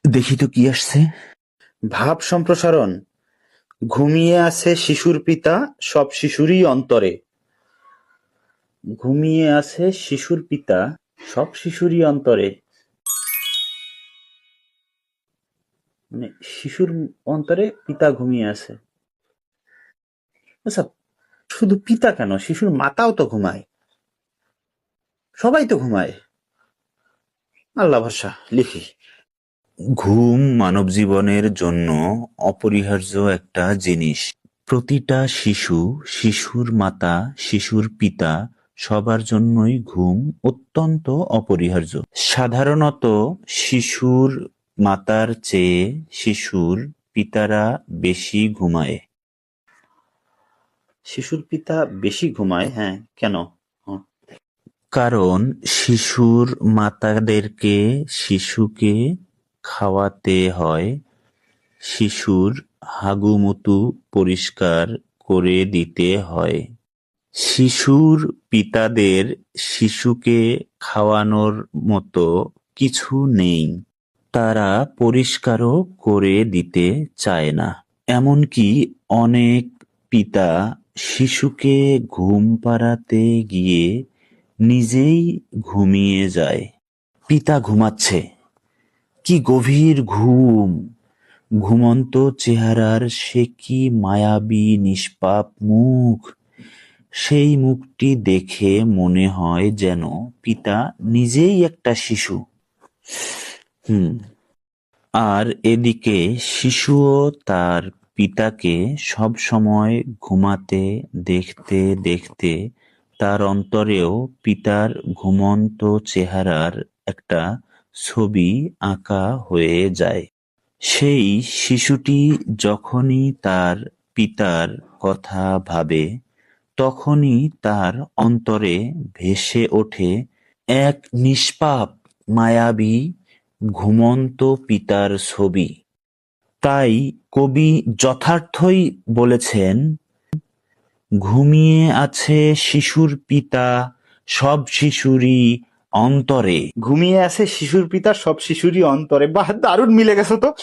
দেখি তো কি আসছে। ভাব সম্প্রসারণ। ঘুমিয়ে আছে শিশুর পিতা, সব শিশুরই অন্তরে। ঘুমিয়ে আছে শিশুর পিতা, সব শিশুরই অন্তরে। মানে শিশুর অন্তরে পিতা ঘুমিয়ে আছে। আচ্ছা, শুধু পিতা কেন, শিশুর মাতাও তো ঘুমায়। সবাই তো ঘুমায়। আল্লাহ ভরসা, লিখি। ঘুম মানবজীবনের জন্য অপরিহার্য একটা জিনিস। প্রতিটা শিশু, শিশুর মাতা, শিশুর পিতা সবার জন্যই ঘুম অত্যন্ত অপরিহার্য। সাধারণত শিশুর মাতার চেয়ে শিশুর পিতারা বেশি ঘুমায়। শিশুর পিতা বেশি ঘুমায়, হ্যাঁ, কেন? হ্যাঁ। কারণ শিশুর মাতাদেরকে শিশুকে খাওয়াতে হয়, শিশুর হাগুমুতু পরিষ্কার করে দিতে হয়। শিশুর পিতাদের শিশুকে খাওয়ানোর মতো কিছু নেই, তারা পরিষ্কারও করে দিতে চায় না। এমনকি অনেক পিতা শিশুকে ঘুম পাড়াতে গিয়ে নিজেই ঘুমিয়ে যায়। পিতা ঘুমাচ্ছে, কি গভীর ঘুম! ঘুমন্ত চেহারার সে কি মায়াবী নিষ্পাপ মুখ! সেই মুখটি দেখে মনে হয় যেন পিতা নিজেই একটা শিশু। আর এদিকে শিশুও তার পিতাকে সবসময় ঘুমাতে দেখতে দেখতে তার অন্তরেও পিতার ঘুমন্ত চেহারার একটা ছবি আঁকা হয়ে যায়। সেই শিশুটি যখনই তার পিতার কথা ভাবে, তখনই তার অন্তরে ভেসে ওঠে এক নিষ্পাপ মায়াবী ঘুমন্ত পিতার ছবি। তাই কবি যথার্থই বলেছেন, ঘুমিয়ে আছে শিশুর পিতা, সব শিশুরই অন্তরে। ঘুমিয়ে আছে শিশুর পিতা, সব শিশুরই অন্তরে। বাহ, দারুণ মিলে গেছে তো।